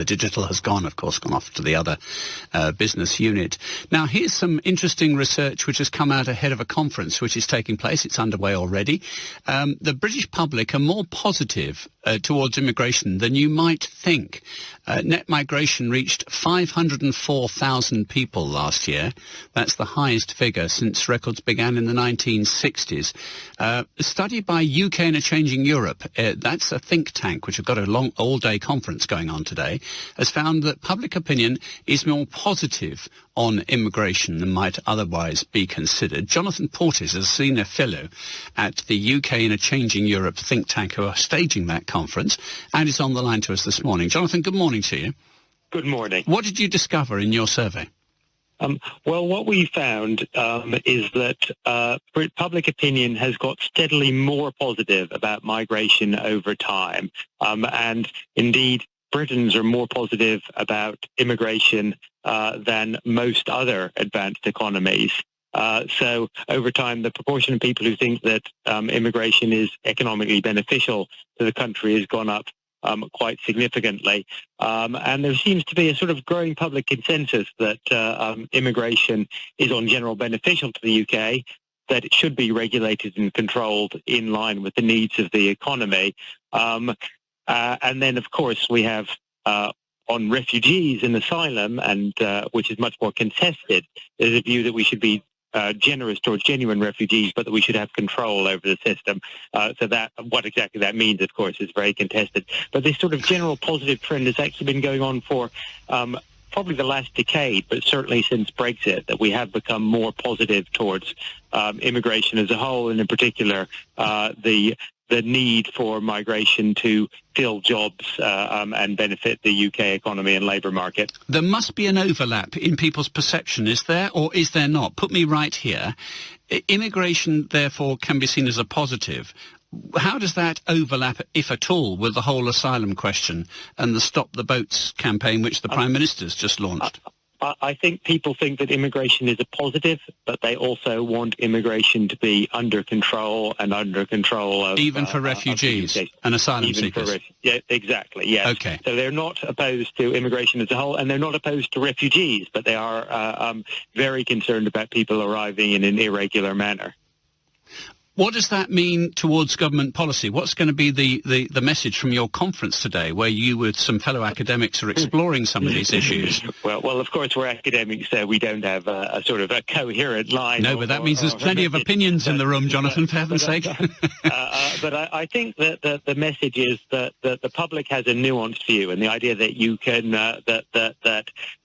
The digital has gone off to the other business unit. Now, here's some interesting research which has come out ahead of a conference which is taking place. It's underway already. The British public are more positive towards immigration than you might think. Net migration reached 504,000 people last year. That's the highest figure since records began in the 1960s. A study by UK and a Changing Europe, that's a think tank which have got a long all-day conference going on today, has found that public opinion is more positive on immigration than might otherwise be considered. Jonathan Portes is a senior fellow at the UK and a Changing Europe think tank who are staging that conference and is on the line to us this morning. Jonathan, good morning to you. Good morning. What did you discover in your survey? Well, what we found is that public opinion has got steadily more positive about migration over time. And indeed, Britons are more positive about immigration than most other advanced economies. So over time, the proportion of people who think that immigration is economically beneficial to the country has gone up quite significantly. And there seems to be a sort of growing public consensus that immigration is on general beneficial to the UK, that it should be regulated and controlled in line with the needs of the economy. And then, of course, we have on refugees and asylum, and which is much more contested, there's a view that we should be generous towards genuine refugees, but that we should have control over the system. So that what exactly that means, of course, is very contested. But this sort of general positive trend has actually been going on for probably the last decade, but certainly since Brexit, that we have become more positive towards immigration as a whole, and in particular the need for migration to fill jobs and benefit the UK economy and labour market. There must be an overlap in people's perception, is there, or is there not? Put me right here. Immigration, therefore, can be seen as a positive. How does that overlap, if at all, with the whole asylum question and the Stop the Boats campaign, which the Prime Minister's just launched? I think people think that immigration is a positive, but they also want immigration to be under control and under control of... Even for refugees and asylum seekers? Yeah, exactly, yes. Okay. So they're not opposed to immigration as a whole, and they're not opposed to refugees, but they are very concerned about people arriving in an irregular manner. What does that mean towards government policy? What's going to be the message from your conference today, where you with some fellow academics are exploring some of these issues? Well, of course, we're academics, so we don't have a sort of a coherent line. No, but that means there's plenty of opinions in the room, Jonathan, for heaven's sake. But I think that the message is that the public has a nuanced view, and the idea that you can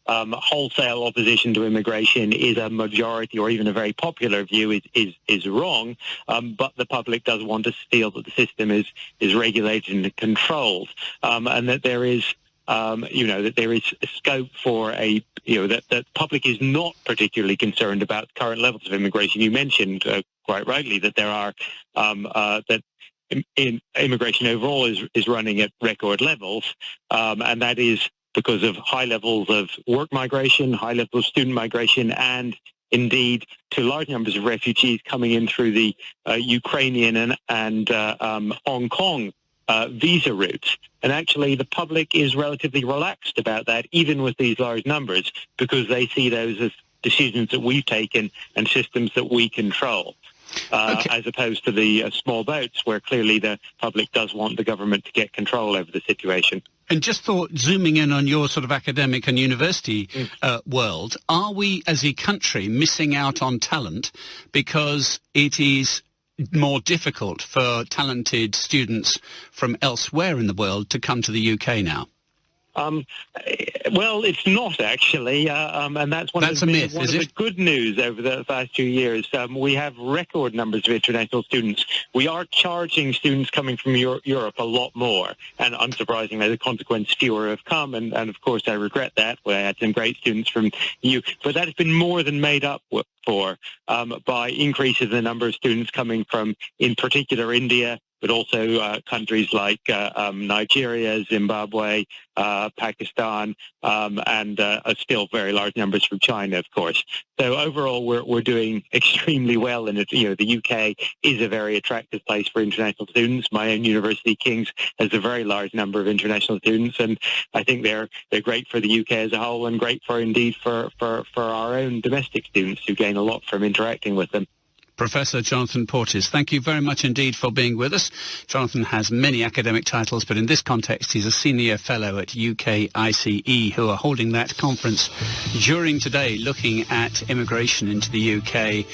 wholesale opposition to immigration is a majority or even a very popular view is wrong, but the public does want to feel that the system is regulated and controlled, and that there is that there is scope for that the public is not particularly concerned about current levels of immigration. You mentioned quite rightly that there are that immigration overall is running at record levels, and that is because of high levels of work migration, high levels of student migration, and indeed to large numbers of refugees coming in through the Ukrainian and Hong Kong visa routes. And actually the public is relatively relaxed about that, even with these large numbers, because they see those as decisions that we've taken and systems that we control. As opposed to the small boats, where clearly the public does want the government to get control over the situation. And just thought, zooming in on your sort of academic and university world, are we as a country missing out on talent because it is more difficult for talented students from elsewhere in the world to come to the UK now? Well, it's not actually, and that's one of the good news over the past 2 years. We have record numbers of international students. We are charging students coming from Europe a lot more, and unsurprisingly, as a consequence, fewer have come, and of course I regret that. We had some great students from EU, but that has been more than made up for by increases in the number of students coming from, in particular, India, but also countries like Nigeria, Zimbabwe, Pakistan, and still very large numbers from China, of course. So overall, we're doing extremely well in it. The UK is a very attractive place for international students. My own university, King's, has a very large number of international students, and I think they're great for the UK as a whole, and great for our own domestic students who gain a lot from interacting with them. Professor Jonathan Portes, thank you very much indeed for being with us. Jonathan has many academic titles, but in this context, he's a senior fellow at UKICE, who are holding that conference during today, looking at immigration into the UK.